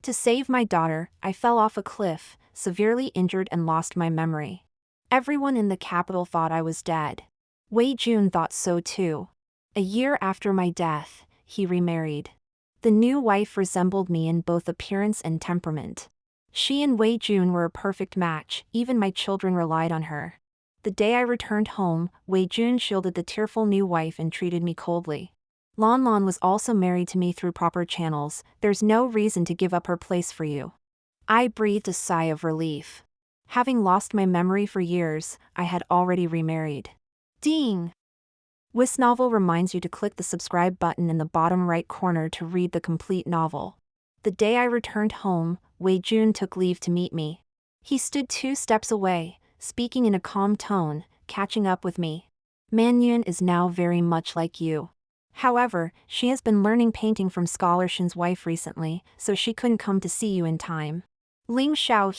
To save my daughter, I fell off a cliff, severely injured and lost my memory. Everyone in the capital thought I was dead. Wei Jun thought so too. A year after my death, he remarried. The new wife resembled me in both appearance and temperament. She and Wei Jun were a perfect match, even my children relied on her. The day I returned home, Wei Jun shielded the tearful new wife and treated me coldly. LanLan was also married to me through proper channels. There's no reason to give up her place for you. I breathed a sigh of relief. Having lost my memory for years, I had already remarried. Ding! This novel reminds you to click the subscribe button in the bottom right corner to read the complete novel. The day I returned home, Wei Jun took leave to meet me. He stood 2 steps away, speaking in a calm tone, catching up with me. Manyun is now very much like you. However, she has been learning painting from Scholar Shin's wife recently, so she couldn't come to see you in time. Ling Xiao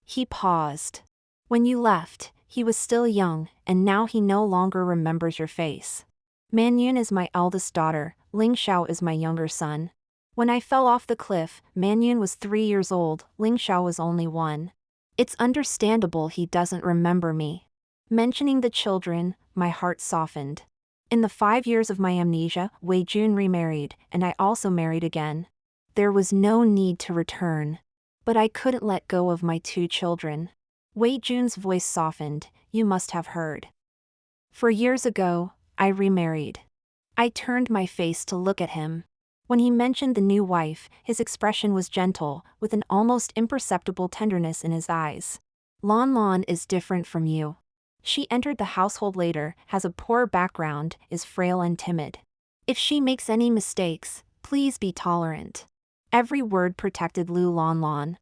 He paused. When you left, he was still young, and now he no longer remembers your face. Manyun is my eldest daughter, Ling Xiao is my younger son. When I fell off the cliff, Manyun was 3 years old, Ling Xiao was only 1. It's understandable he doesn't remember me. Mentioning the children, my heart softened. In the 5 years of my amnesia, Wei Jun remarried, and I also married again. There was no need to return. But I couldn't let go of my 2 children. Wei Jun's voice softened, you must have heard. 4 years ago, I remarried. I turned my face to look at him. When he mentioned the new wife, his expression was gentle, with an almost imperceptible tenderness in his eyes. LanLan is different from you. She entered the household later, has a poor background, is frail and timid. If she makes any mistakes, please be tolerant. Every word protected LanLan.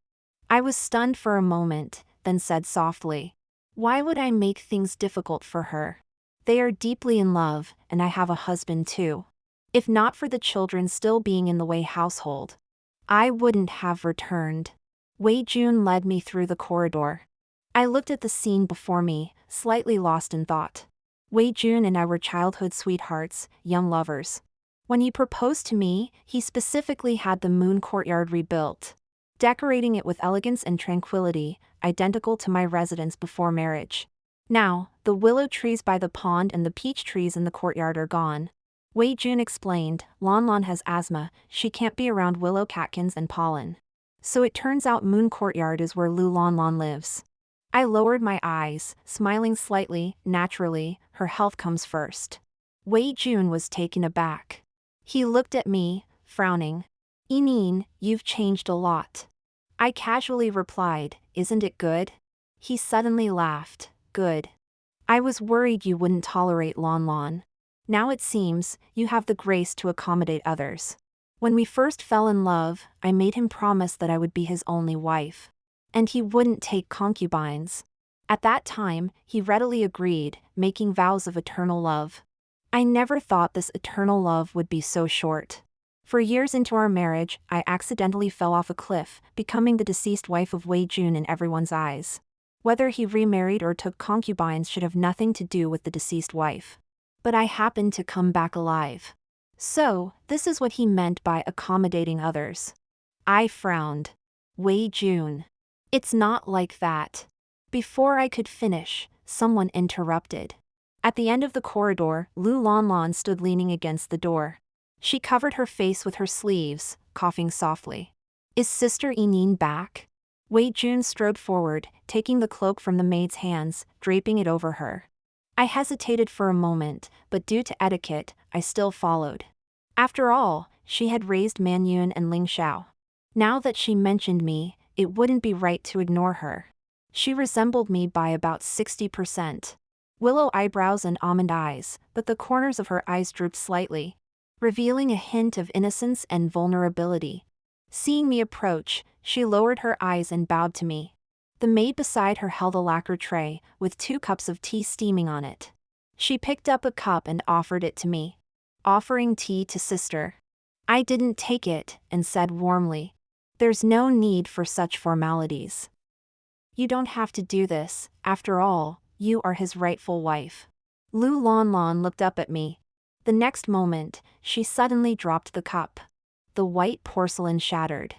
I was stunned for a moment, then said softly, why would I make things difficult for her? They are deeply in love, and I have a husband too. If not for the children still being in the Wei household, I wouldn't have returned. Wei Jun led me through the corridor. I looked at the scene before me, slightly lost in thought. Wei Jun and I were childhood sweethearts, young lovers. When he proposed to me, he specifically had the moon courtyard rebuilt, decorating it with elegance and tranquility, identical to my residence before marriage. Now, the willow trees by the pond and the peach trees in the courtyard are gone. Wei Jun explained, LanLan has asthma, she can't be around willow catkins and pollen. So it turns out Moon Courtyard is where LanLan lives. I lowered my eyes, smiling slightly, naturally, her health comes first. Wei Jun was taken aback. He looked at me, frowning. Yinyin, you've changed a lot. I casually replied, isn't it good? He suddenly laughed, good. I was worried you wouldn't tolerate LanLan. Now it seems, you have the grace to accommodate others. When we first fell in love, I made him promise that I would be his only wife. And he wouldn't take concubines. At that time, he readily agreed, making vows of eternal love. I never thought this eternal love would be so short. For years into our marriage, I accidentally fell off a cliff, becoming the deceased wife of Wei Jun in everyone's eyes. Whether he remarried or took concubines should have nothing to do with the deceased wife. But I happened to come back alive. So, this is what he meant by accommodating others. I frowned. Wei Jun. It's not like that. Before I could finish, someone interrupted. At the end of the corridor, LanLan stood leaning against the door. She covered her face with her sleeves, coughing softly. Is Sister Yinyin back? Wei Jun strode forward, taking the cloak from the maid's hands, draping it over her. I hesitated for a moment, but due to etiquette, I still followed. After all, she had raised Manyun and Ling Xiao. Now that she mentioned me, it wouldn't be right to ignore her. She resembled me by about 60%. Willow eyebrows and almond eyes, but the corners of her eyes drooped slightly, revealing a hint of innocence and vulnerability. Seeing me approach, she lowered her eyes and bowed to me. The maid beside her held a lacquer tray, with 2 cups of tea steaming on it. She picked up a cup and offered it to me. Offering tea to sister. I didn't take it, and said warmly, there's no need for such formalities. You don't have to do this, after all, you are his rightful wife. LanLan looked up at me. The next moment, she suddenly dropped the cup. The white porcelain shattered.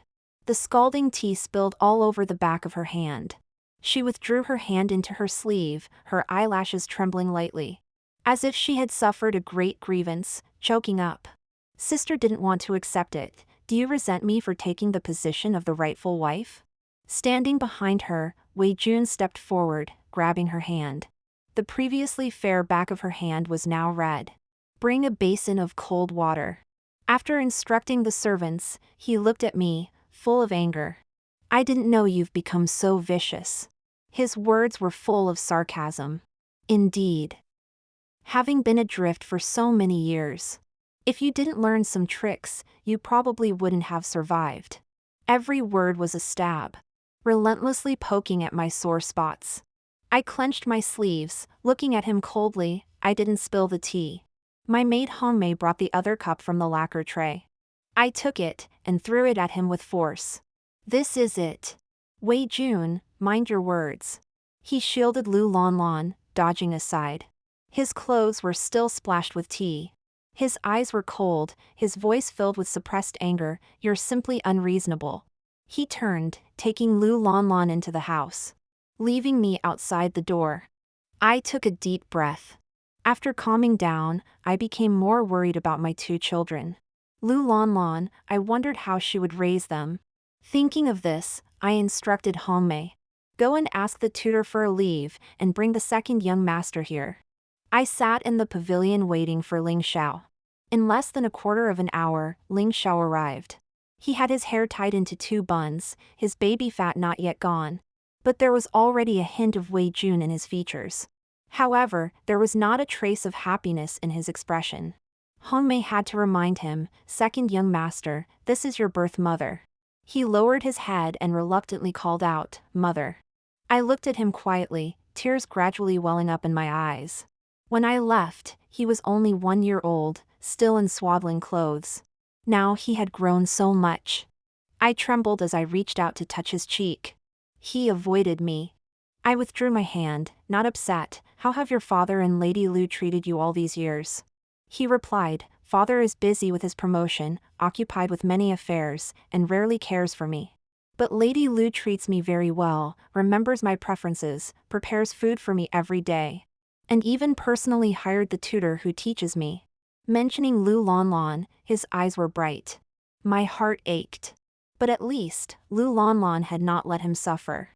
The scalding tea spilled all over the back of her hand. She withdrew her hand into her sleeve, her eyelashes trembling lightly. As if she had suffered a great grievance, choking up. Sister didn't want to accept it. Do you resent me for taking the position of the rightful wife? Standing behind her, Wei Jun stepped forward, grabbing her hand. The previously fair back of her hand was now red. Bring a basin of cold water. After instructing the servants, he looked at me, full of anger. I didn't know you've become so vicious. His words were full of sarcasm. Indeed. Having been adrift for so many years. If you didn't learn some tricks, you probably wouldn't have survived. Every word was a stab. Relentlessly poking at my sore spots. I clenched my sleeves, looking at him coldly. I didn't spill the tea. My maid Hongmei brought the other cup from the lacquer tray. I took it, and threw it at him with force. This is it. Wei Jun, mind your words. He shielded LanLan, dodging aside. His clothes were still splashed with tea. His eyes were cold, his voice filled with suppressed anger. You're simply unreasonable. He turned, taking LanLan into the house, leaving me outside the door. I took a deep breath. After calming down, I became more worried about my two children. LanLan, I wondered how she would raise them. Thinking of this, I instructed Hongmei. Go and ask the tutor for a leave, and bring the second young master here. I sat in the pavilion waiting for Ling Xiao. In less than a quarter of an hour, Ling Xiao arrived. He had his hair tied into two buns, his baby fat not yet gone. But there was already a hint of Wei Jun in his features. However, there was not a trace of happiness in his expression. Hongmei had to remind him, second young master, this is your birth mother. He lowered his head and reluctantly called out, Mother. I looked at him quietly, tears gradually welling up in my eyes. When I left, he was only 1 year old, still in swaddling clothes. Now he had grown so much. I trembled as I reached out to touch his cheek. He avoided me. I withdrew my hand, not upset. How have your father and Lady Lu treated you all these years? He replied, Father is busy with his promotion, occupied with many affairs, and rarely cares for me. But Lady Lu treats me very well, remembers my preferences, prepares food for me every day. And even personally hired the tutor who teaches me. Mentioning LanLan, his eyes were bright. My heart ached. But at least, LanLan had not let him suffer.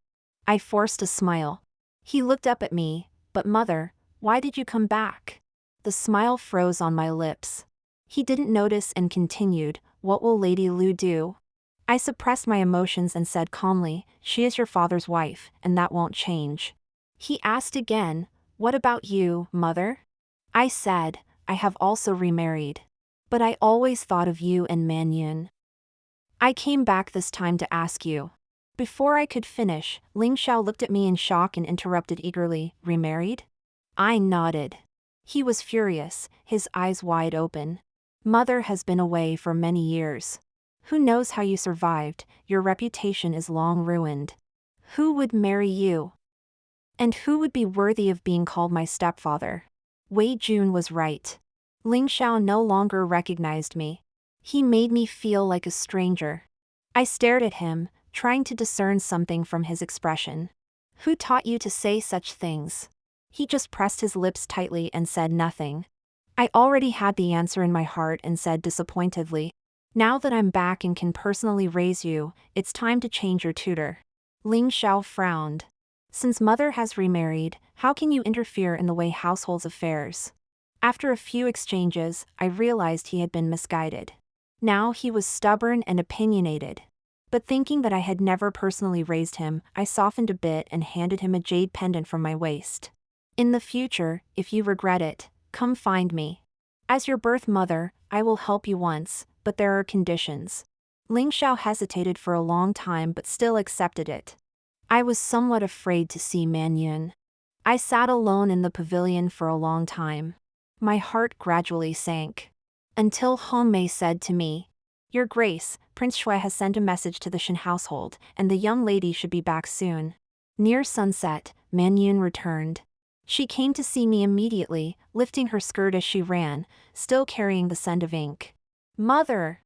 I forced a smile. He looked up at me, but Mother, why did you come back? The smile froze on my lips. He didn't notice and continued, what will Lady Lu do? I suppressed my emotions and said calmly, she is your father's wife, and that won't change. He asked again, what about you, Mother? I said, I have also remarried. But I always thought of you and Manyun. I came back this time to ask you. Before I could finish, Ling Xiao looked at me in shock and interrupted eagerly, remarried? I nodded. He was furious, his eyes wide open. Mother has been away for many years. Who knows how you survived, your reputation is long ruined. Who would marry you? And who would be worthy of being called my stepfather? Wei Jun was right. Ling Xiao no longer recognized me. He made me feel like a stranger. I stared at him, trying to discern something from his expression. Who taught you to say such things? He just pressed his lips tightly and said nothing. I already had the answer in my heart and said disappointedly, now that I'm back and can personally raise you, it's time to change your tutor. Ling Xiao frowned. Since Mother has remarried, how can you interfere in the way household's affairs? After a few exchanges, I realized he had been misguided. Now he was stubborn and opinionated. But thinking that I had never personally raised him, I softened a bit and handed him a jade pendant from my waist. In the future, if you regret it, come find me. As your birth mother, I will help you once, but there are conditions. Ling Xiao hesitated for a long time but still accepted it. I was somewhat afraid to see Manyun. I sat alone in the pavilion for a long time. My heart gradually sank. Until Hongmei said to me, Your Grace, Prince Shui has sent a message to the Shen household, and the young lady should be back soon. Near sunset, Manyun returned. She came to see me immediately, lifting her skirt as she ran, still carrying the scent of ink. Mother!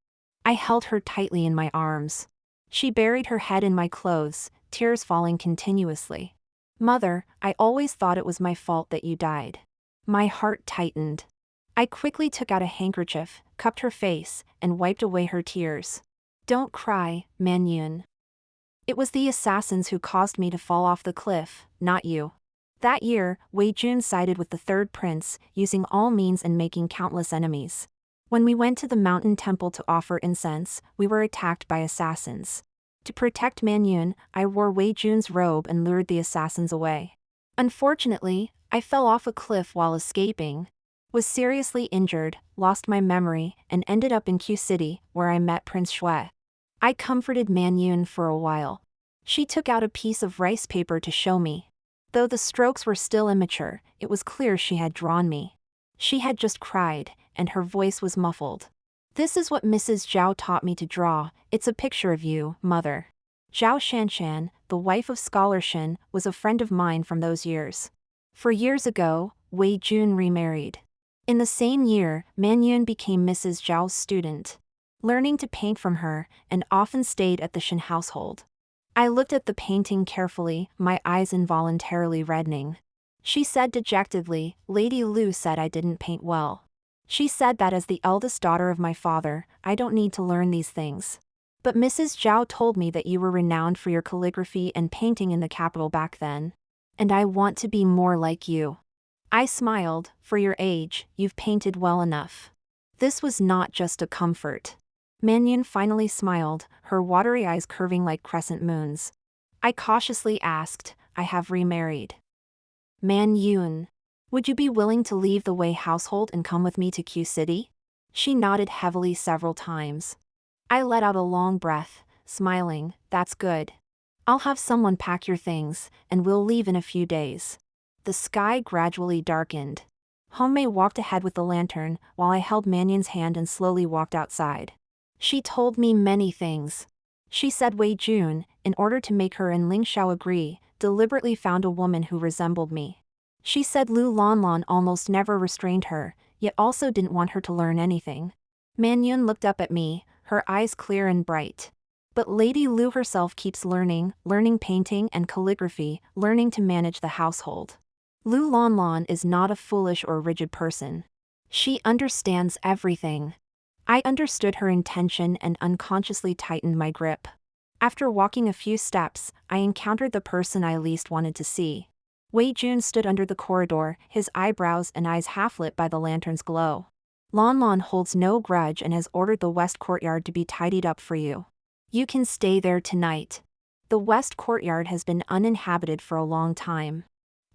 I held her tightly in my arms. She buried her head in my clothes, tears falling continuously. Mother, I always thought it was my fault that you died. My heart tightened. I quickly took out a handkerchief, cupped her face, and wiped away her tears. Don't cry, Man Yun. It was the assassins who caused me to fall off the cliff, not you. That year, Wei Jun sided with the third prince, using all means and making countless enemies. When we went to the mountain temple to offer incense, we were attacked by assassins. To protect Man Yun, I wore Wei Jun's robe and lured the assassins away. Unfortunately, I fell off a cliff while escaping, was seriously injured, lost my memory, and ended up in Q City, where I met Prince Shui. I comforted Man Yun for a while. She took out a piece of rice paper to show me. Though the strokes were still immature, it was clear she had drawn me. She had just cried, and her voice was muffled. This is what Mrs. Zhao taught me to draw. It's a picture of you, mother. Zhao Shanshan, the wife of Scholar Shen, was a friend of mine from those years. 4 years ago, Wei Jun remarried. In the same year, Man Yun became Mrs. Zhao's student, learning to paint from her, and often stayed at the Shen household. I looked at the painting carefully, my eyes involuntarily reddening. She said dejectedly, Lady Lu said I didn't paint well. She said that as the eldest daughter of my father, I don't need to learn these things. But Mrs. Zhao told me that you were renowned for your calligraphy and painting in the capital back then. And I want to be more like you. I smiled. For your age, you've painted well enough. This was not just a comfort. Man Yun finally smiled, her watery eyes curving like crescent moons. I cautiously asked, I have remarried. Man Yun, would you be willing to leave the Wei household and come with me to Q City? She nodded heavily several times. I let out a long breath, smiling, that's good. I'll have someone pack your things, and we'll leave in a few days. The sky gradually darkened. Hongmei walked ahead with the lantern, while I held Man Yun's hand and slowly walked outside. She told me many things. She said Wei Jun, in order to make her and Ling Xiao agree, deliberately found a woman who resembled me. She said LanLan almost never restrained her, yet also didn't want her to learn anything. Man Yun looked up at me, her eyes clear and bright. But Lady Lu herself keeps learning painting and calligraphy, learning to manage the household. LanLan is not a foolish or rigid person. She understands everything. I understood her intention and unconsciously tightened my grip. After walking a few steps, I encountered the person I least wanted to see. Wei Jun stood under the corridor, his eyebrows and eyes half-lit by the lantern's glow. LanLan holds no grudge and has ordered the west courtyard to be tidied up for you. You can stay there tonight. The west courtyard has been uninhabited for a long time.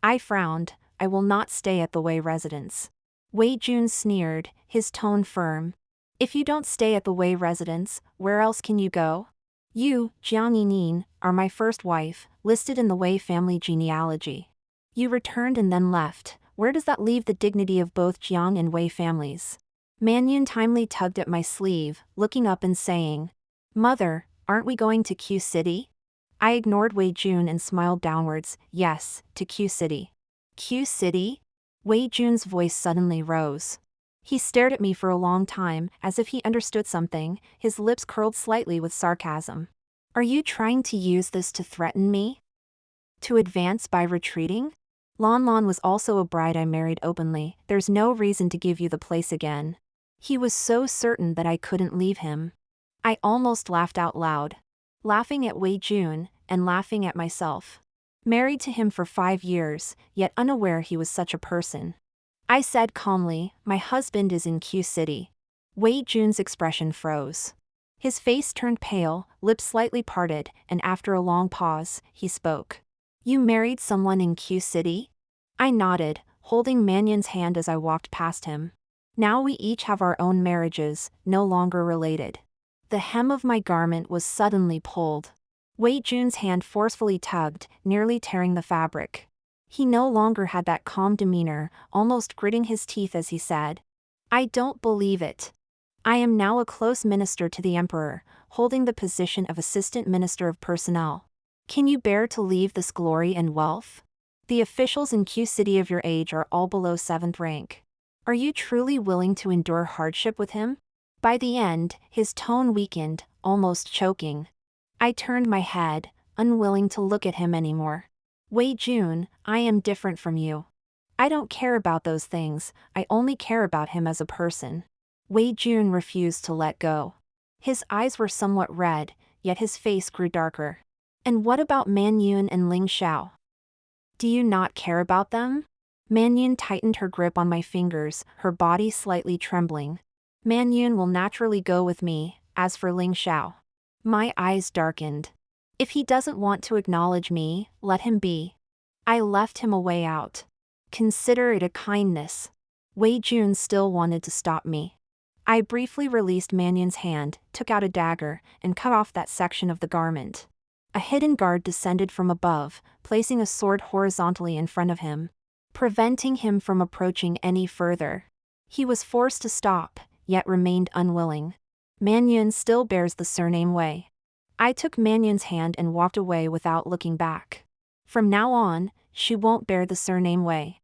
I frowned. I will not stay at the Wei residence. Wei Jun sneered, his tone firm. If you don't stay at the Wei residence, where else can you go? You, Jiang Yinin, are my first wife, listed in the Wei family genealogy. You returned and then left. Where does that leave the dignity of both Jiang and Wei families? Man Yun timely tugged at my sleeve, looking up and saying, Mother, aren't we going to Q City? I ignored Wei Jun and smiled downwards. Yes, to Q City. Q City? Wei Jun's voice suddenly rose. He stared at me for a long time, as if he understood something, his lips curled slightly with sarcasm. Are you trying to use this to threaten me? To advance by retreating? LanLan was also a bride I married openly. There's no reason to give you the place again. He was so certain that I couldn't leave him. I almost laughed out loud. Laughing at Wei Jun, and laughing at myself. Married to him for 5 years, yet unaware he was such a person. I said calmly, my husband is in Q City. Wei Jun's expression froze. His face turned pale, lips slightly parted, and after a long pause, he spoke. You married someone in Q City? I nodded, holding Man Yun's hand as I walked past him. Now we each have our own marriages, no longer related. The hem of my garment was suddenly pulled. Wei Jun's hand forcefully tugged, nearly tearing the fabric. He no longer had that calm demeanor, almost gritting his teeth as he said, I don't believe it. I am now a close minister to the emperor, holding the position of assistant minister of personnel. Can you bear to leave this glory and wealth? The officials in Q City of your age are all below 7th rank. Are you truly willing to endure hardship with him? By the end, his tone weakened, almost choking. I turned my head, unwilling to look at him anymore. Wei Jun, I am different from you. I don't care about those things, I only care about him as a person. Wei Jun refused to let go. His eyes were somewhat red, yet his face grew darker. And what about Man Yun and Ling Xiao? Do you not care about them? Man Yun tightened her grip on my fingers, her body slightly trembling. Man Yun will naturally go with me, as for Ling Xiao. My eyes darkened. If he doesn't want to acknowledge me, let him be. I left him a way out. Consider it a kindness. Wei Jun still wanted to stop me. I briefly released Man Yun's hand, took out a dagger, and cut off that section of the garment. A hidden guard descended from above, placing a sword horizontally in front of him, preventing him from approaching any further. He was forced to stop, yet remained unwilling. Man Yun still bears the surname Wei. I took Man Yun's hand and walked away without looking back. From now on, she won't bear the surname Wei.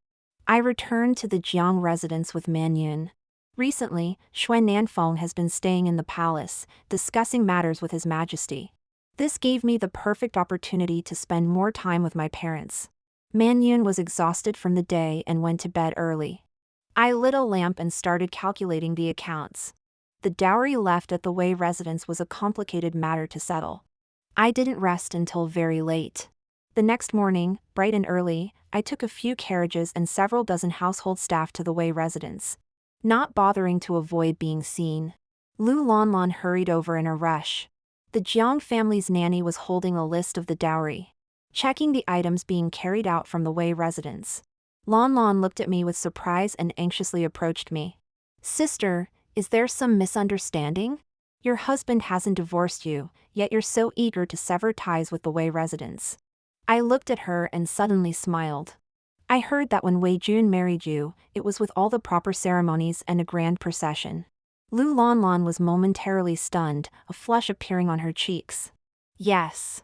I returned to the Jiang residence with Man Yun. Recently, Xuan Nanfeng has been staying in the palace, discussing matters with His Majesty. This gave me the perfect opportunity to spend more time with my parents. Man Yun was exhausted from the day and went to bed early. I lit a lamp and started calculating the accounts. The dowry left at the Wei residence was a complicated matter to settle. I didn't rest until very late. The next morning, bright and early, I took a few carriages and several dozen household staff to the Wei residence. Not bothering to avoid being seen, LanLan hurried over in a rush. The Jiang family's nanny was holding a list of the dowry, checking the items being carried out from the Wei residence. LanLan looked at me with surprise and anxiously approached me. Sister, is there some misunderstanding? Your husband hasn't divorced you, yet you're so eager to sever ties with the Wei residence. I looked at her and suddenly smiled. I heard that when Wei Jun married you, it was with all the proper ceremonies and a grand procession. LanLan was momentarily stunned, a flush appearing on her cheeks. Yes.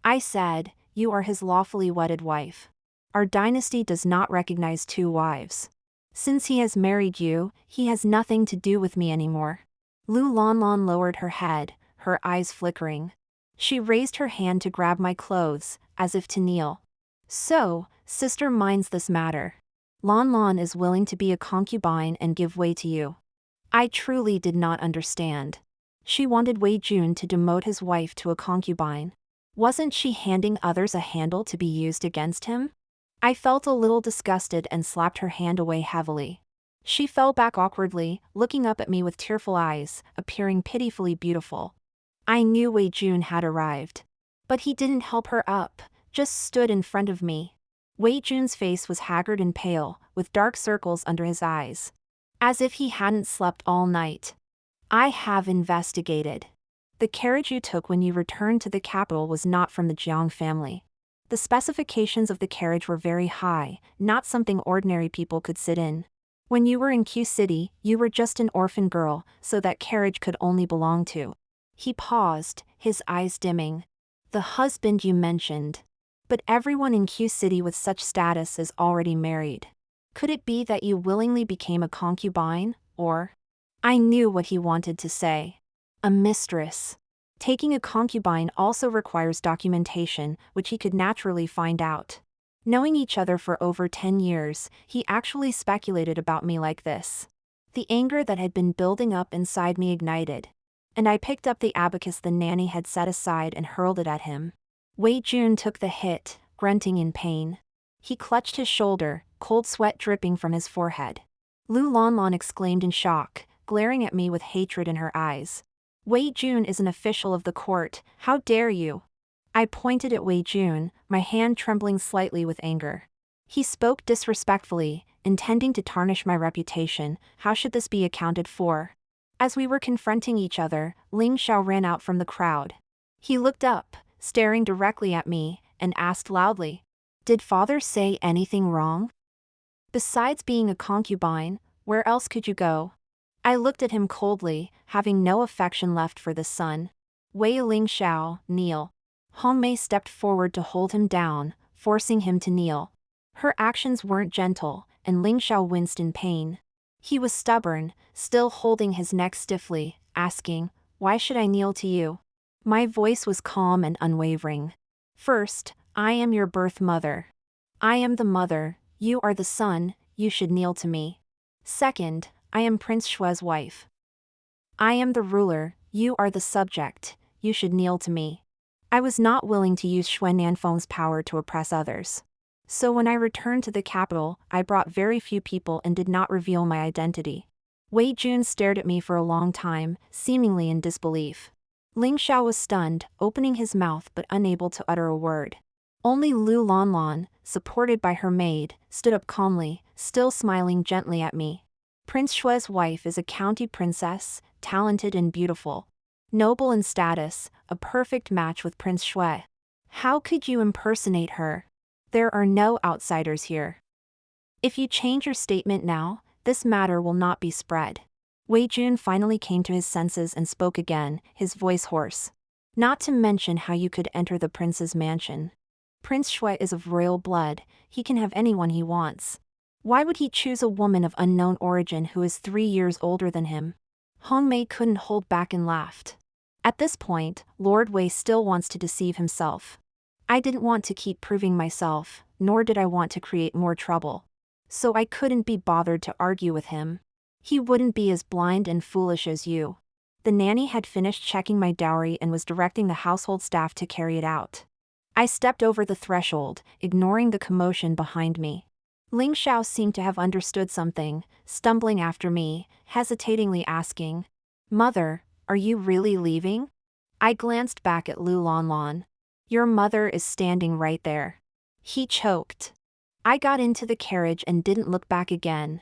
I said, you are his lawfully wedded wife. Our dynasty does not recognize two wives. Since he has married you, he has nothing to do with me anymore. LanLan lowered her head, her eyes flickering. She raised her hand to grab my clothes, as if to kneel. So, sister minds this matter. LanLan is willing to be a concubine and give way to you. I truly did not understand. She wanted Wei Jun to demote his wife to a concubine. Wasn't she handing others a handle to be used against him? I felt a little disgusted and slapped her hand away heavily. She fell back awkwardly, looking up at me with tearful eyes, appearing pitifully beautiful. I knew Wei Jun had arrived. But he didn't help her up, just stood in front of me. Wei Jun's face was haggard and pale, with dark circles under his eyes. As if he hadn't slept all night. I have investigated. The carriage you took when you returned to the capital was not from the Jiang family. The specifications of the carriage were very high, not something ordinary people could sit in. When you were in Q City, you were just an orphan girl, so that carriage could only belong to. He paused, his eyes dimming. The husband you mentioned. But everyone in Q City with such status is already married. Could it be that you willingly became a concubine, or? I knew what he wanted to say. A mistress. Taking a concubine also requires documentation, which he could naturally find out. Knowing each other for over 10 years, he actually speculated about me like this. The anger that had been building up inside me ignited. And I picked up the abacus the nanny had set aside and hurled it at him. Wei Jun took the hit, grunting in pain. He clutched his shoulder, cold sweat dripping from his forehead. LanLan exclaimed in shock, glaring at me with hatred in her eyes. Wei Jun is an official of the court, how dare you? I pointed at Wei Jun, my hand trembling slightly with anger. He spoke disrespectfully, intending to tarnish my reputation. How should this be accounted for? As we were confronting each other, Ling Xiao ran out from the crowd. He looked up, staring directly at me, and asked loudly, "Did father say anything wrong? Besides being a concubine, where else could you go?" I looked at him coldly, having no affection left for the son. Wei Ling Xiao, kneel. Hong Mei stepped forward to hold him down, forcing him to kneel. Her actions weren't gentle, and Ling Xiao winced in pain. He was stubborn, still holding his neck stiffly, asking, "Why should I kneel to you?" My voice was calm and unwavering. First, I am your birth mother. I am the mother, you are the son, you should kneel to me. Second, I am Prince Shue's wife. I am the ruler, you are the subject, you should kneel to me. I was not willing to use Xue Nanfeng's power to oppress others. So when I returned to the capital, I brought very few people and did not reveal my identity. Wei Jun stared at me for a long time, seemingly in disbelief. Ling Xiao was stunned, opening his mouth but unable to utter a word. Only LanLan, supported by her maid, stood up calmly, still smiling gently at me. Prince Shue's wife is a county princess, talented and beautiful. Noble in status, a perfect match with Prince Shui. How could you impersonate her? There are no outsiders here. If you change your statement now, this matter will not be spread. Wei Jun finally came to his senses and spoke again, his voice hoarse. Not to mention how you could enter the prince's mansion. Prince Shui is of royal blood, he can have anyone he wants. Why would he choose a woman of unknown origin who is 3 years older than him? Hong Mei couldn't hold back and laughed. At this point, Lord Wei still wants to deceive himself. I didn't want to keep proving myself, nor did I want to create more trouble. So I couldn't be bothered to argue with him. He wouldn't be as blind and foolish as you. The nanny had finished checking my dowry and was directing the household staff to carry it out. I stepped over the threshold, ignoring the commotion behind me. Ling Xiao seemed to have understood something, stumbling after me, hesitatingly asking, "Mother, are you really leaving?" I glanced back at LanLan. "Your mother is standing right there." He choked. I got into the carriage and didn't look back again.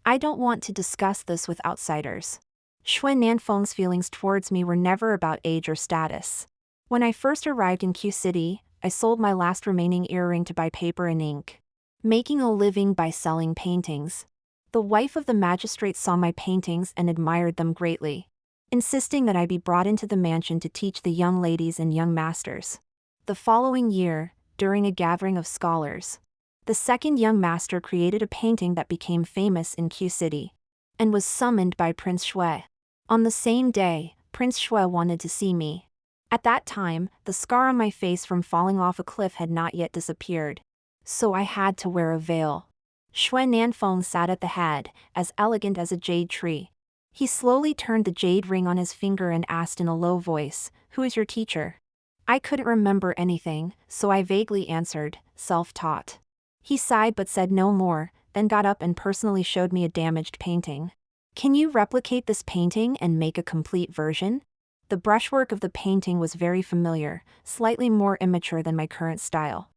I don't want to discuss this with outsiders. Xue Nanfeng's feelings towards me were never about age or status. When I first arrived in Q City, I sold my last remaining earring to buy paper and ink, making a living by selling paintings. The wife of the magistrate saw my paintings and admired them greatly, insisting that I be brought into the mansion to teach the young ladies and young masters. The following year, during a gathering of scholars, the second young master created a painting that became famous in Q City, and was summoned by Prince Shui. On the same day, Prince Shui wanted to see me. At that time, the scar on my face from falling off a cliff had not yet disappeared, so I had to wear a veil. Xue Nanfeng sat at the head, as elegant as a jade tree. He slowly turned the jade ring on his finger and asked in a low voice, "Who is your teacher?" I couldn't remember anything, so I vaguely answered, "Self-taught." He sighed but said no more, then got up and personally showed me a damaged painting. "Can you replicate this painting and make a complete version?" The brushwork of the painting was very familiar, slightly more immature than my current style.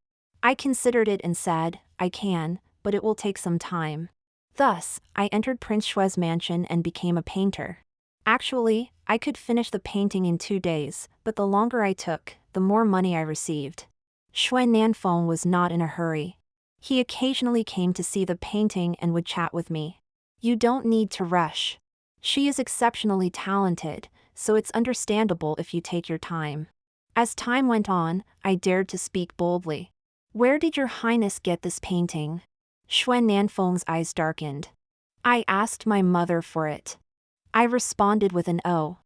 I considered it and said, "I can, but it will take some time." Thus, I entered Prince Shue's mansion and became a painter. Actually, I could finish the painting in 2 days, but the longer I took, the more money I received. Xue Nanfeng was not in a hurry. He occasionally came to see the painting and would chat with me. "You don't need to rush. She is exceptionally talented, so it's understandable if you take your time." As time went on, I dared to speak boldly. "Where did your highness get this painting?" Xue Nanfeng's eyes darkened. "I asked my mother for it." I responded with an "oh."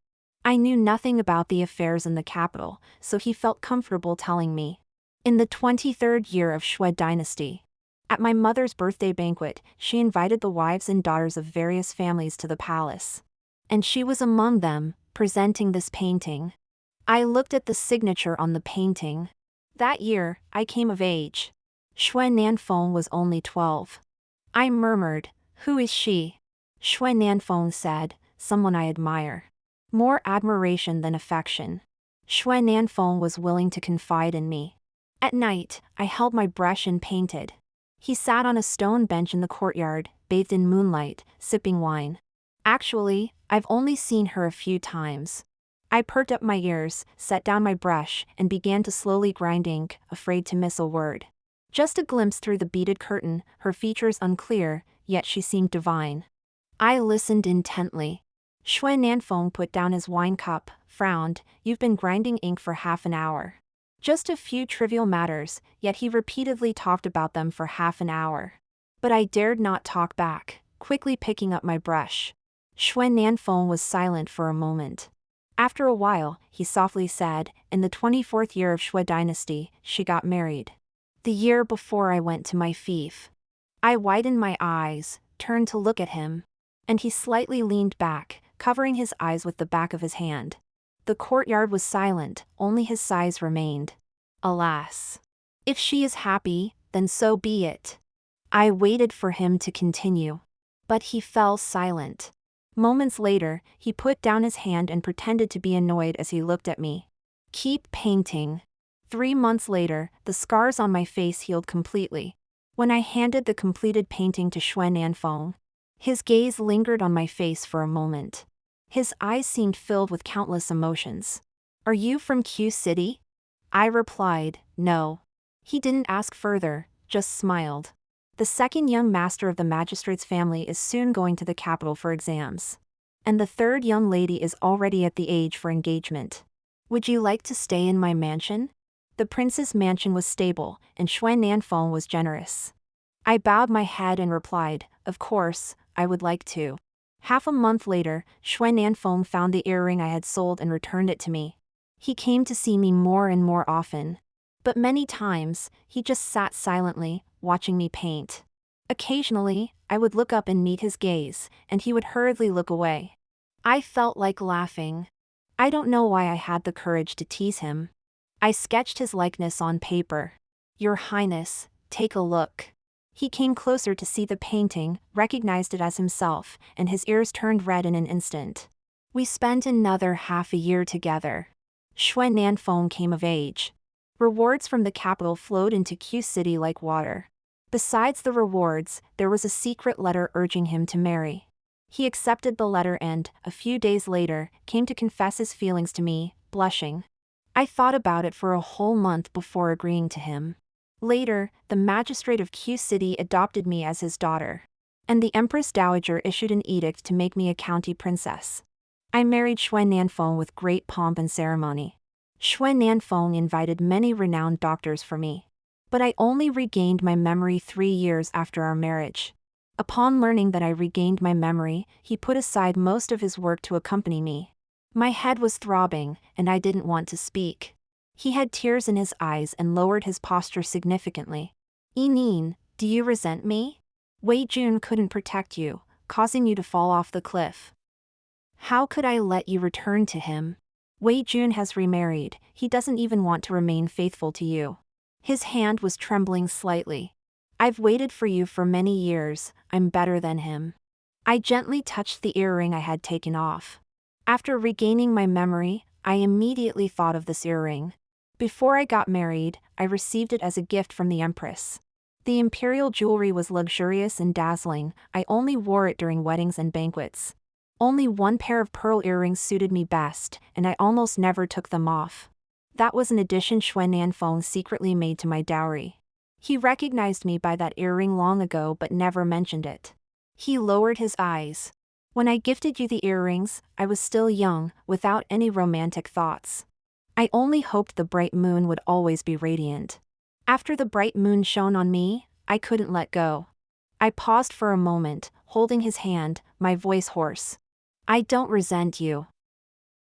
I knew nothing about the affairs in the capital, so he felt comfortable telling me. In the 23rd year of Shui dynasty, at my mother's birthday banquet, she invited the wives and daughters of various families to the palace. And she was among them, presenting this painting. I looked at the signature on the painting. That year, I came of age. Xue Nanfeng was only 12. I murmured, "Who is she?" Xue Nanfeng said, "Someone I admire." More admiration than affection. Xue Nanfeng was willing to confide in me. At night, I held my brush and painted. He sat on a stone bench in the courtyard, bathed in moonlight, sipping wine. Actually, I've only seen her a few times. I perked up my ears, set down my brush, and began to slowly grind ink, afraid to miss a word. Just a glimpse through the beaded curtain, her features unclear, yet she seemed divine. I listened intently. Xue Nanfeng put down his wine cup, frowned, "You've been grinding ink for half an hour." Just a few trivial matters, yet he repeatedly talked about them for half an hour. But I dared not talk back, quickly picking up my brush. Xue Nanfeng was silent for a moment. After a while, he softly said, in the 24th year of Shui dynasty, she got married. The year before I went to my fief. I widened my eyes, turned to look at him. And he slightly leaned back, covering his eyes with the back of his hand. The courtyard was silent, only his sighs remained. Alas. If she is happy, then so be it. I waited for him to continue. But he fell silent. Moments later, he put down his hand and pretended to be annoyed as he looked at me. Keep painting. 3 months later, the scars on my face healed completely. When I handed the completed painting to Shui Nanfeng, his gaze lingered on my face for a moment. His eyes seemed filled with countless emotions. Are you from Q City? I replied, no. He didn't ask further, just smiled. The second young master of the magistrate's family is soon going to the capital for exams. And the third young lady is already at the age for engagement. Would you like to stay in my mansion? The prince's mansion was stable, and Shui Nanfeng was generous. I bowed my head and replied, of course, I would like to. Half a month later, Shui Nanfeng found the earring I had sold and returned it to me. He came to see me more and more often. But many times, he just sat silently, watching me paint. Occasionally, I would look up and meet his gaze, and he would hurriedly look away. I felt like laughing. I don't know why I had the courage to tease him. I sketched his likeness on paper. Your Highness, take a look. He came closer to see the painting, recognized it as himself, and his ears turned red in an instant. We spent another half a year together. Shui Nanfeng came of age. Rewards from the capital flowed into Q City like water. Besides the rewards, there was a secret letter urging him to marry. He accepted the letter and, a few days later, came to confess his feelings to me, blushing. I thought about it for a whole month before agreeing to him. Later, the magistrate of Q City adopted me as his daughter. And the Empress Dowager issued an edict to make me a county princess. I married Shui Nanfeng with great pomp and ceremony. Shui Nanfeng invited many renowned doctors for me. But I only regained my memory 3 years after our marriage. Upon learning that I regained my memory, he put aside most of his work to accompany me. My head was throbbing, and I didn't want to speak. He had tears in his eyes and lowered his posture significantly. Nin, do you resent me? Wei Jun couldn't protect you, causing you to fall off the cliff. How could I let you return to him? Wei Jun has remarried, he doesn't even want to remain faithful to you. His hand was trembling slightly. I've waited for you for many years, I'm better than him. I gently touched the earring I had taken off. After regaining my memory, I immediately thought of this earring. Before I got married, I received it as a gift from the Empress. The imperial jewelry was luxurious and dazzling, I only wore it during weddings and banquets. Only one pair of pearl earrings suited me best, and I almost never took them off. That was an addition Shui Nanfeng secretly made to my dowry. He recognized me by that earring long ago but never mentioned it. He lowered his eyes. When I gifted you the earrings, I was still young, without any romantic thoughts. I only hoped the bright moon would always be radiant. After the bright moon shone on me, I couldn't let go. I paused for a moment, holding his hand, my voice hoarse. I don't resent you.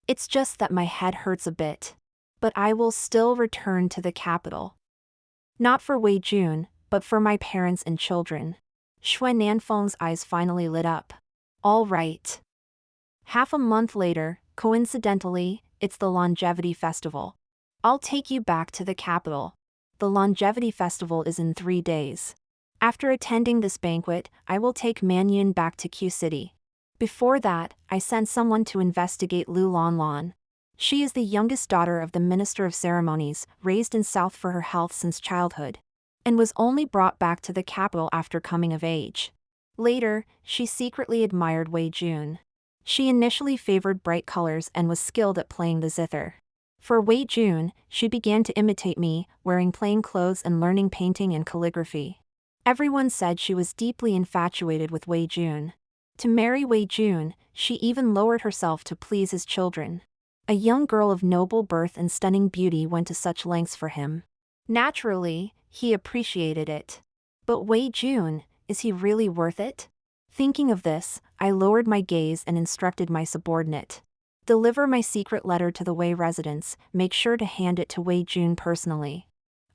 It's just that my head hurts a bit. But I will still return to the capital. Not for Wei Jun, but for my parents and children. Shui Nanfeng's eyes finally lit up. All right. Half a month later, coincidentally, it's the Longevity Festival. I'll take you back to the capital. The Longevity Festival is in 3 days. After attending this banquet, I will take Manyun back to Q City. Before that, I sent someone to investigate LanLan. She is the youngest daughter of the Minister of Ceremonies, raised in South for her health since childhood, and was only brought back to the capital after coming of age. Later, she secretly admired Wei Jun. She initially favored bright colors and was skilled at playing the zither. For Wei Jun, she began to imitate me, wearing plain clothes and learning painting and calligraphy. Everyone said she was deeply infatuated with Wei Jun. To marry Wei Jun, she even lowered herself to please his children. A young girl of noble birth and stunning beauty went to such lengths for him. Naturally, he appreciated it. But Wei Jun, is he really worth it? Thinking of this, I lowered my gaze and instructed my subordinate. Deliver my secret letter to the Wei residence, make sure to hand it to Wei Jun personally.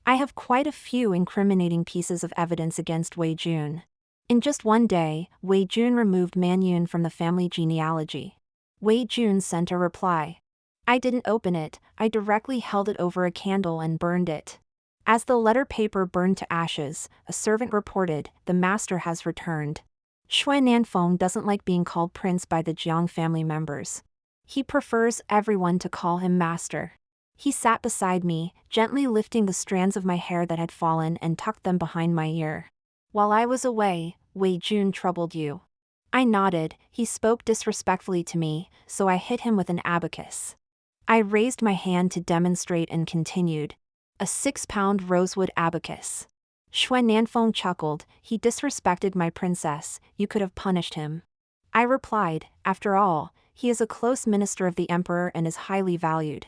I have quite a few incriminating pieces of evidence against Wei Jun. In just one day, Wei Jun removed Man Yun from the family genealogy. Wei Jun sent a reply. I didn't open it, I directly held it over a candle and burned it. As the letter paper burned to ashes, a servant reported, the master has returned. Shui Nanfeng doesn't like being called prince by the Jiang family members. He prefers everyone to call him master. He sat beside me, gently lifting the strands of my hair that had fallen and tucked them behind my ear. While I was away, Wei Jun troubled you. I nodded. He spoke disrespectfully to me, so I hit him with an abacus. I raised my hand to demonstrate and continued. A 6-pound rosewood abacus. Shui Nanfeng chuckled. He disrespected my princess, you could have punished him. I replied, after all, he is a close minister of the emperor and is highly valued.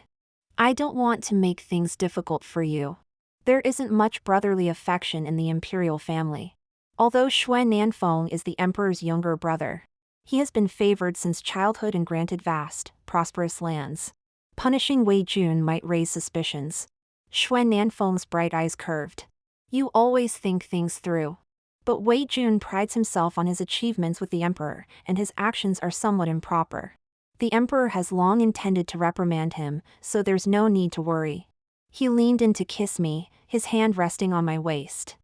I don't want to make things difficult for you. There isn't much brotherly affection in the imperial family. Although Shui Nanfeng is the emperor's younger brother, he has been favored since childhood and granted vast, prosperous lands. Punishing Wei Jun might raise suspicions. Shui Nanfeng's bright eyes curved. You always think things through. But Wei Jun prides himself on his achievements with the emperor, and his actions are somewhat improper. The emperor has long intended to reprimand him, so there's no need to worry. He leaned in to kiss me, his hand resting on my waist.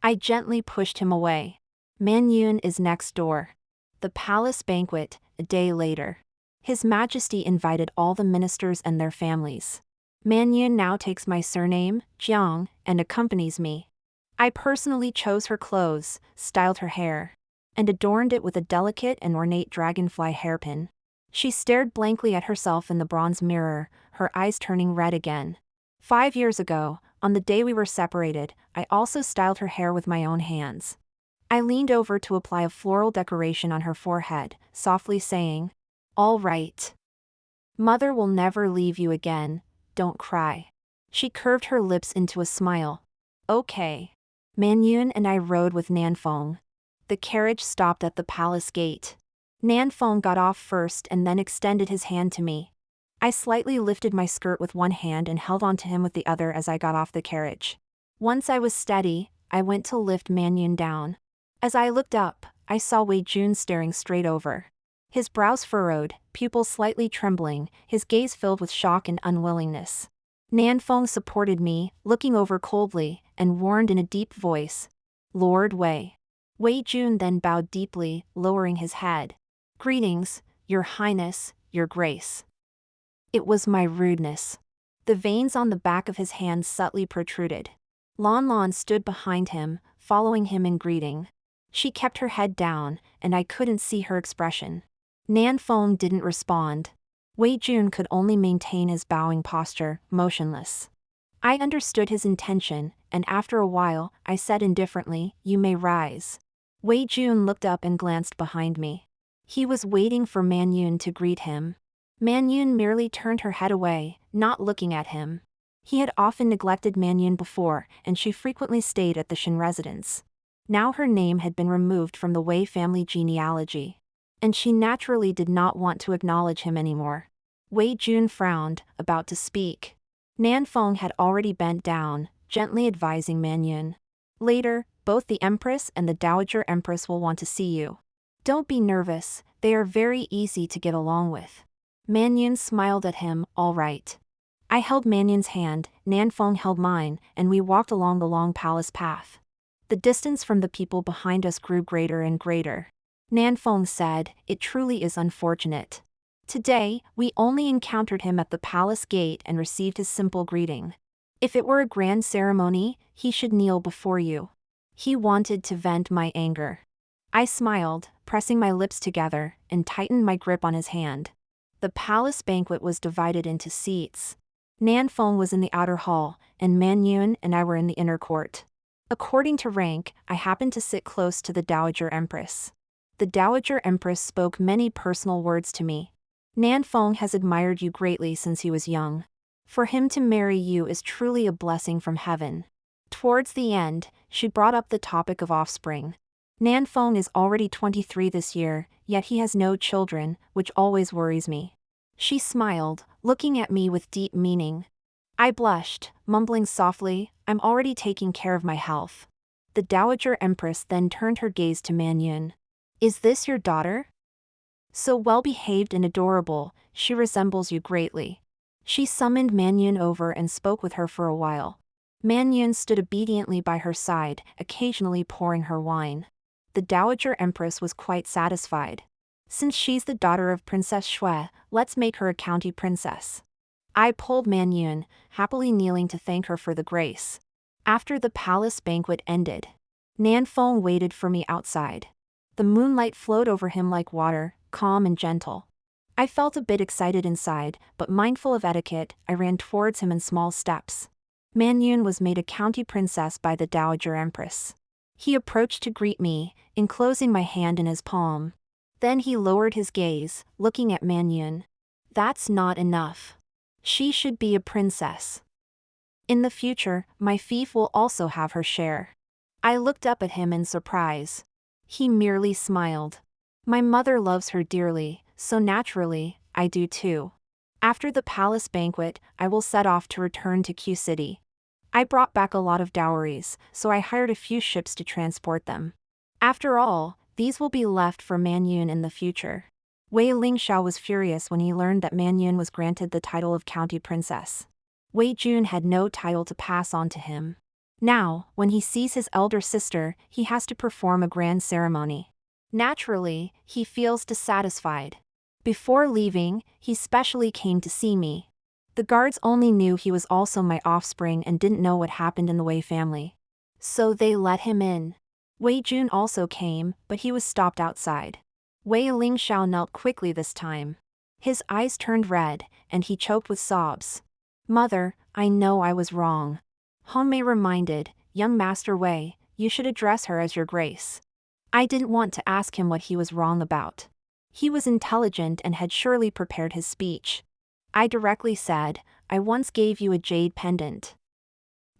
I gently pushed him away. Man Yun is next door. The palace banquet, a day later. His Majesty invited all the ministers and their families. Man Yun now takes my surname, Jiang, and accompanies me. I personally chose her clothes, styled her hair, and adorned it with a delicate and ornate dragonfly hairpin. She stared blankly at herself in the bronze mirror, her eyes turning red again. 5 years ago, on the day we were separated, I also styled her hair with my own hands. I leaned over to apply a floral decoration on her forehead, softly saying, "All right. Mother will never leave you again, don't cry." She curved her lips into a smile. Okay. Man Yun and I rode with Nanfeng. The carriage stopped at the palace gate. Nanfeng got off first and then extended his hand to me. I slightly lifted my skirt with one hand and held onto him with the other as I got off the carriage. Once I was steady, I went to lift Man Yun down. As I looked up, I saw Wei Jun staring straight over. His brows furrowed, pupils slightly trembling, his gaze filled with shock and unwillingness. Nanfeng supported me, looking over coldly, and warned in a deep voice, "Lord Wei." Wei Jun then bowed deeply, lowering his head. "Greetings, Your Highness, Your Grace." It was my rudeness. The veins on the back of his hands subtly protruded. LanLan stood behind him, following him in greeting. She kept her head down, and I couldn't see her expression. Nanfeng didn't respond. Wei Jun could only maintain his bowing posture, motionless. I understood his intention, and after a while, I said indifferently, "You may rise." Wei Jun looked up and glanced behind me. He was waiting for Man Yun to greet him. Man Yun merely turned her head away, not looking at him. He had often neglected Man Yun before, and she frequently stayed at the Shen residence. Now her name had been removed from the Wei family genealogy, and she naturally did not want to acknowledge him anymore. Wei Jun frowned, about to speak. Nanfeng had already bent down, gently advising Man Yun. "Later, both the Empress and the Dowager Empress will want to see you. Don't be nervous, they are very easy to get along with." Man Yun smiled at him, "All right." I held Man Yun's hand, Nanfeng held mine, and we walked along the long palace path. The distance from the people behind us grew greater and greater. Nanfeng said, "It truly is unfortunate. Today, we only encountered him at the palace gate and received his simple greeting. If it were a grand ceremony, he should kneel before you." He wanted to vent my anger. I smiled, pressing my lips together, and tightened my grip on his hand. The palace banquet was divided into seats. Nanfeng was in the outer hall, and Man Yun and I were in the inner court. According to rank, I happened to sit close to the Dowager Empress. The Dowager Empress spoke many personal words to me. "Nanfeng has admired you greatly since he was young. For him to marry you is truly a blessing from heaven." Towards the end, she brought up the topic of offspring. Nanfeng is already 23 this year, yet he has no children, which always worries me. She smiled, looking at me with deep meaning. I blushed, mumbling softly, I'm already taking care of my health. The Dowager Empress then turned her gaze to Man Yun. Is this your daughter? So well-behaved and adorable, she resembles you greatly. She summoned Man Yun over and spoke with her for a while. Man Yun stood obediently by her side, occasionally pouring her wine. The Dowager Empress was quite satisfied. Since she's the daughter of Princess Shui, let's make her a county princess. I pulled Man Yun, happily kneeling to thank her for the grace. After the palace banquet ended, Nan Feng waited for me outside. The moonlight flowed over him like water, calm and gentle. I felt a bit excited inside, but mindful of etiquette, I ran towards him in small steps. Man Yun was made a county princess by the Dowager Empress. He approached to greet me, enclosing my hand in his palm. Then he lowered his gaze, looking at Man Yun. That's not enough. She should be a princess. In the future, my fief will also have her share. I looked up at him in surprise. He merely smiled. My mother loves her dearly, so naturally, I do too. After the palace banquet, I will set off to return to Q City. I brought back a lot of dowries, so I hired a few ships to transport them. After all, these will be left for Man Yun in the future. Wei Lingxiao was furious when he learned that Man Yun was granted the title of county princess. Wei Jun had no title to pass on to him. Now, when he sees his elder sister, he has to perform a grand ceremony. Naturally, he feels dissatisfied. Before leaving, he specially came to see me. The guards only knew he was also my offspring and didn't know what happened in the Wei family. So they let him in. Wei Jun also came, but he was stopped outside. Wei Lingxiao knelt quickly this time. His eyes turned red, and he choked with sobs. Mother, I know I was wrong. Han Mei reminded, young Master Wei, you should address her as your grace. I didn't want to ask him what he was wrong about. He was intelligent and had surely prepared his speech. I directly said, I once gave you a jade pendant.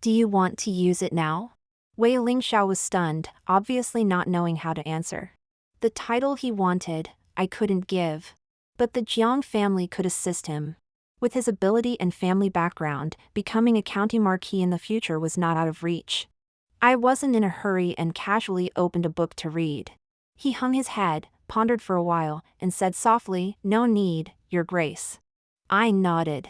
Do you want to use it now? Wei Lingxiao was stunned, obviously not knowing how to answer. The title he wanted, I couldn't give. But the Jiang family could assist him. With his ability and family background, becoming a county marquis in the future was not out of reach. I wasn't in a hurry and casually opened a book to read. He hung his head, pondered for a while, and said softly, No need, Your Grace. I nodded.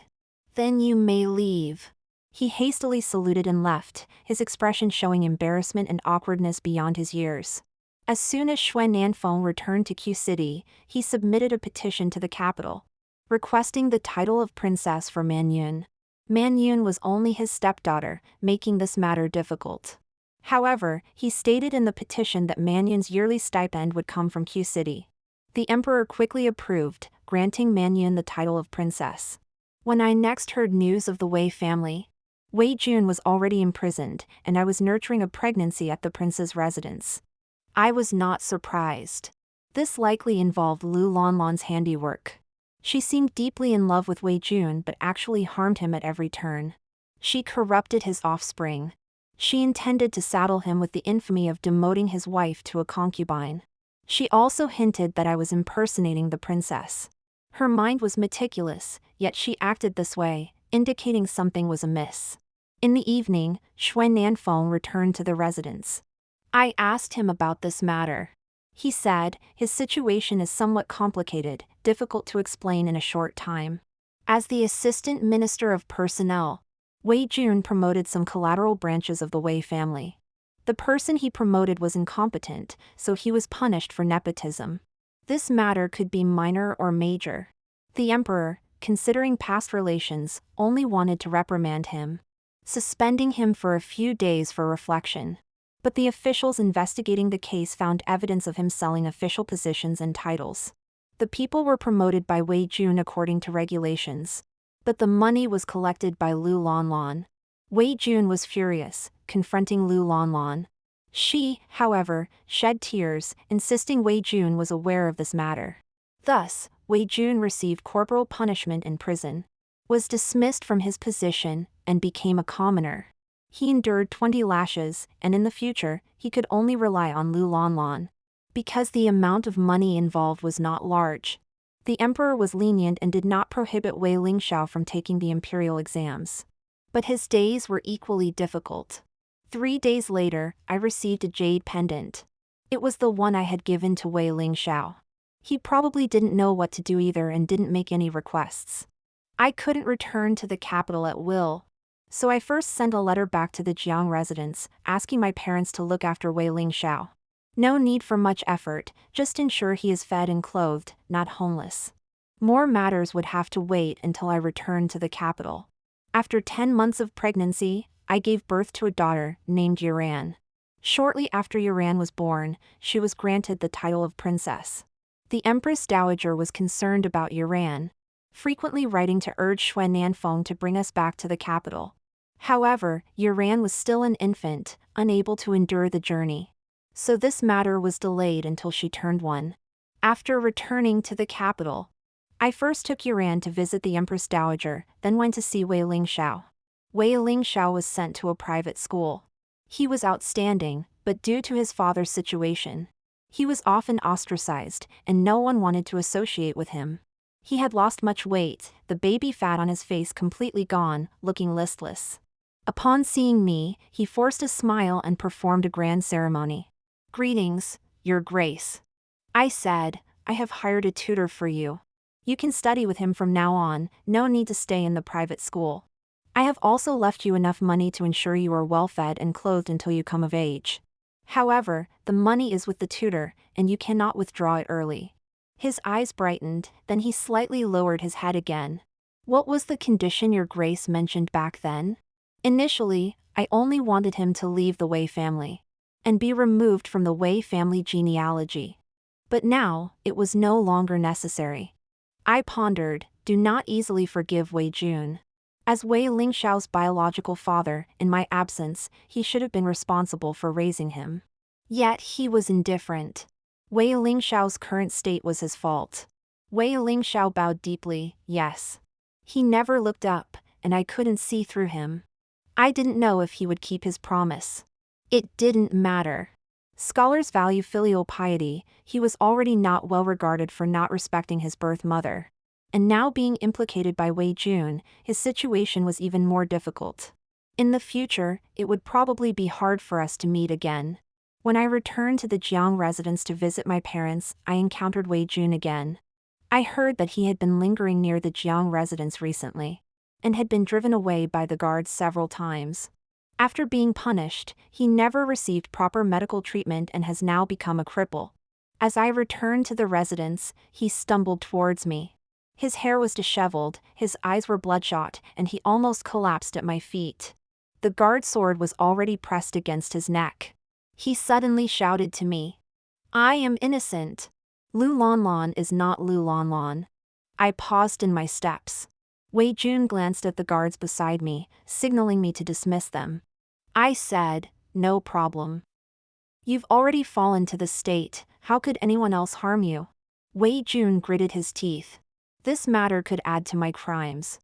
Then you may leave. He hastily saluted and left, his expression showing embarrassment and awkwardness beyond his years. As soon as Shui Nanfeng returned to Q City, he submitted a petition to the capital, requesting the title of princess for Man Yun. Man Yun was only his stepdaughter, making this matter difficult. However, he stated in the petition that Man Yun's yearly stipend would come from Q City. The emperor quickly approved, granting Man Yun the title of princess. When I next heard news of the Wei family, Wei Jun was already imprisoned, and I was nurturing a pregnancy at the prince's residence. I was not surprised. This likely involved LanLan's handiwork. She seemed deeply in love with Wei Jun but actually harmed him at every turn. She corrupted his offspring. She intended to saddle him with the infamy of demoting his wife to a concubine. She also hinted that I was impersonating the princess. Her mind was meticulous, yet she acted this way, indicating something was amiss. In the evening, Shui Nanfeng returned to the residence. I asked him about this matter. He said, his situation is somewhat complicated, difficult to explain in a short time. As the Assistant Minister of Personnel, Wei Jun promoted some collateral branches of the Wei family. The person he promoted was incompetent, so he was punished for nepotism. This matter could be minor or major. The emperor, considering past relations, only wanted to reprimand him, suspending him for a few days for reflection. But the officials investigating the case found evidence of him selling official positions and titles. The people were promoted by Wei Jun according to regulations. But the money was collected by LanLan. Wei Jun was furious, confronting LanLan. She, however, shed tears, insisting Wei Jun was aware of this matter. Thus, Wei Jun received corporal punishment in prison, was dismissed from his position, and became a commoner. He endured 20 lashes, and in the future, he could only rely on LanLan. Because the amount of money involved was not large, The emperor was lenient and did not prohibit Wei Lingxiao from taking the imperial exams. But his days were equally difficult. 3 days later, I received a jade pendant. It was the one I had given to Wei Lingxiao. He probably didn't know what to do either and didn't make any requests. I couldn't return to the capital at will. So I first sent a letter back to the Jiang residence, asking my parents to look after Wei Lingxiao. No need for much effort, just ensure he is fed and clothed, not homeless. More matters would have to wait until I returned to the capital. After 10 months of pregnancy, I gave birth to a daughter named Yuran. Shortly after Yuran was born, she was granted the title of princess. The Empress Dowager was concerned about Yuran, frequently writing to urge Xue Nanfeng to bring us back to the capital. However, Yuran was still an infant, unable to endure the journey. So this matter was delayed until she turned 1. After returning to the capital, I first took Yuran to visit the Empress Dowager, then went to see Wei Lingxiao. Wei Lingxiao was sent to a private school. He was outstanding, but due to his father's situation, he was often ostracized, and no one wanted to associate with him. He had lost much weight, the baby fat on his face completely gone, looking listless. Upon seeing me, he forced a smile and performed a grand ceremony. "Greetings, Your Grace," I said. "I have hired a tutor for you. You can study with him from now on, no need to stay in the private school. I have also left you enough money to ensure you are well fed and clothed until you come of age. However, the money is with the tutor, and you cannot withdraw it early." His eyes brightened, then he slightly lowered his head again. "What was the condition Your Grace mentioned back then?" "Initially, I only wanted him to leave the Wei family and be removed from the Wei family genealogy. But now, it was no longer necessary." I pondered. Do not easily forgive Wei Jun. As Wei Lingxiao's biological father, in my absence, he should have been responsible for raising him. Yet he was indifferent. Wei Lingxiao's current state was his fault. Wei Lingxiao bowed deeply, yes. He never looked up, and I couldn't see through him. I didn't know if he would keep his promise. It didn't matter. Scholars value filial piety. He was already not well regarded for not respecting his birth mother. And now being implicated by Wei Jun, his situation was even more difficult. In the future, it would probably be hard for us to meet again. When I returned to the Jiang residence to visit my parents, I encountered Wei Jun again. I heard that he had been lingering near the Jiang residence recently, and had been driven away by the guards several times. After being punished, he never received proper medical treatment and has now become a cripple. As I returned to the residence, he stumbled towards me. His hair was disheveled, his eyes were bloodshot, and he almost collapsed at my feet. The guard sword was already pressed against his neck. He suddenly shouted to me, "I am innocent. LanLan is not LanLan." I paused in my steps. Wei Jun glanced at the guards beside me, signaling me to dismiss them. I said, "No problem. You've already fallen to this state, how could anyone else harm you?" Wei Jun gritted his teeth. This matter could add to my crimes.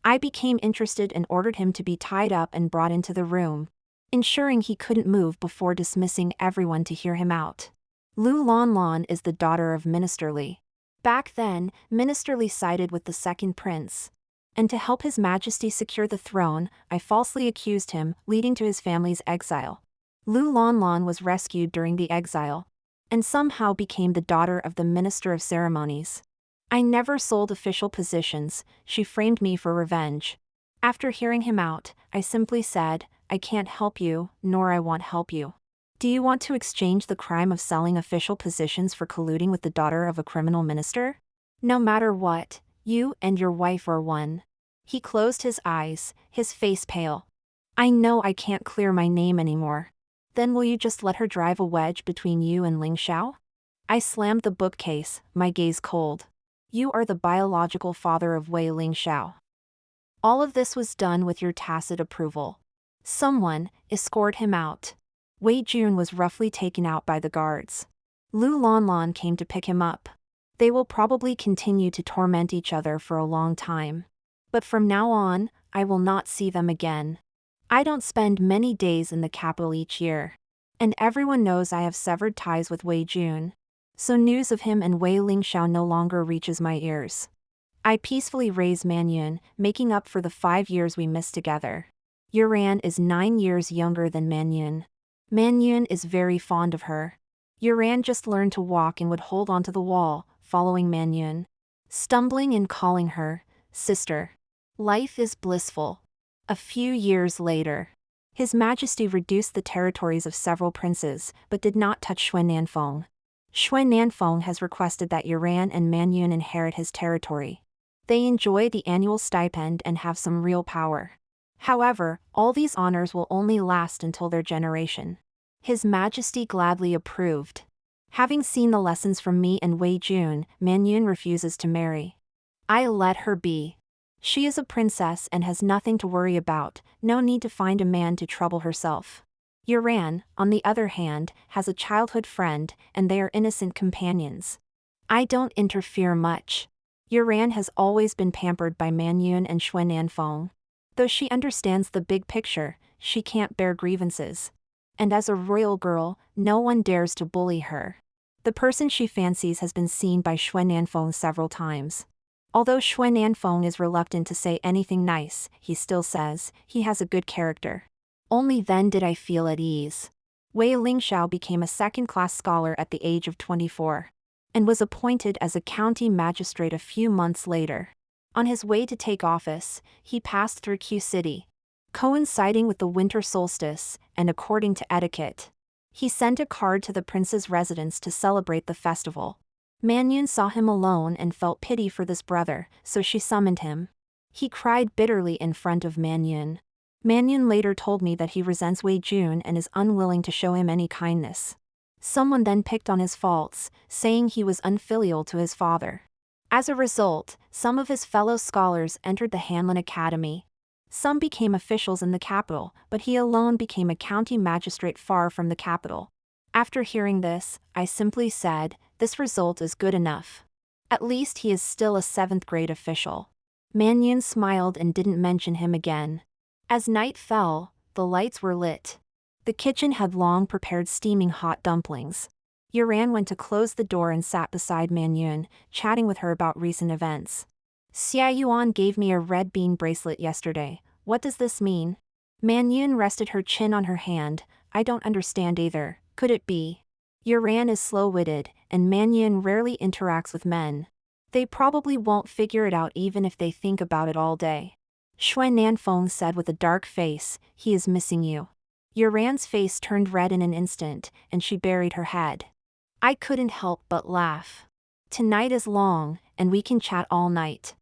I became interested and ordered him to be tied up and brought into the room, ensuring he couldn't move before dismissing everyone to hear him out. LanLan is the daughter of Minister Li. Back then, Minister Li sided with the second prince. And to help His Majesty secure the throne, I falsely accused him, leading to his family's exile. LanLan was rescued during the exile, and somehow became the daughter of the Minister of Ceremonies. I never sold official positions, she framed me for revenge. After hearing him out, I simply said, "I can't help you, nor I won't help you. Do you want to exchange the crime of selling official positions for colluding with the daughter of a criminal minister? No matter what, you and your wife are one." He closed his eyes, his face pale. "I know I can't clear my name anymore. Then will you just let her drive a wedge between you and Lingxiao?" I slammed the bookcase, my gaze cold. "You are the biological father of Wei Lingxiao. All of this was done with your tacit approval. Someone, escort him out." Wei Jun was roughly taken out by the guards. LanLan came to pick him up. They will probably continue to torment each other for a long time. But from now on, I will not see them again. I don't spend many days in the capital each year. And everyone knows I have severed ties with Wei Jun. So news of him and Wei Lingxiao no longer reaches my ears. I peacefully raise Manyun, making up for the 5 years we missed together. Yuran is 9 years younger than Manyun. Manyun is very fond of her. Yuran just learned to walk and would hold onto the wall, following Manyun, stumbling and calling her sister. Life is blissful. A few years later, His Majesty reduced the territories of several princes, but did not touch Xuan Nanfeng has requested that Yuran and Manyun inherit his territory. They enjoy the annual stipend and have some real power. However, all these honors will only last until their generation. His Majesty gladly approved. Having seen the lessons from me and Wei Jun, Manyun refuses to marry. I let her be. She is a princess and has nothing to worry about, no need to find a man to trouble herself. Yuran, on the other hand, has a childhood friend, and they are innocent companions. I don't interfere much. Yuran has always been pampered by Manyun and Xuan Nanfeng. Though she understands the big picture, she can't bear grievances. And as a royal girl, no one dares to bully her. The person she fancies has been seen by Xuan Nanfeng several times. Although Xuan Nanfeng is reluctant to say anything nice, he still says he has a good character. Only then did I feel at ease. Wei Lingxiao became a second-class scholar at the age of 24, and was appointed as a county magistrate a few months later. On his way to take office, he passed through Q City, coinciding with the winter solstice, and according to etiquette, he sent a card to the prince's residence to celebrate the festival. Manyun saw him alone and felt pity for this brother, so she summoned him. He cried bitterly in front of Manyun. Manyun later told me that he resents Wei Jun and is unwilling to show him any kindness. Someone then picked on his faults, saying he was unfilial to his father. As a result, some of his fellow scholars entered the LanLan Academy. Some became officials in the capital, but he alone became a county magistrate far from the capital. After hearing this, I simply said, this result is good enough. At least he is still a 7th grade official. Manyun smiled and didn't mention him again. As night fell, the lights were lit. The kitchen had long prepared steaming hot dumplings. Yuran went to close the door and sat beside Manyun, chatting with her about recent events. Xia Yuan gave me a red bean bracelet yesterday. What does this mean? Manyun rested her chin on her hand. I don't understand either. Could it be? Yuran is slow-witted, and Manyun rarely interacts with men. They probably won't figure it out even if they think about it all day. Xuan Nanfeng said with a dark face, he is missing you. Yuran's face turned red in an instant, and she buried her head. I couldn't help but laugh. Tonight is long, and we can chat all night.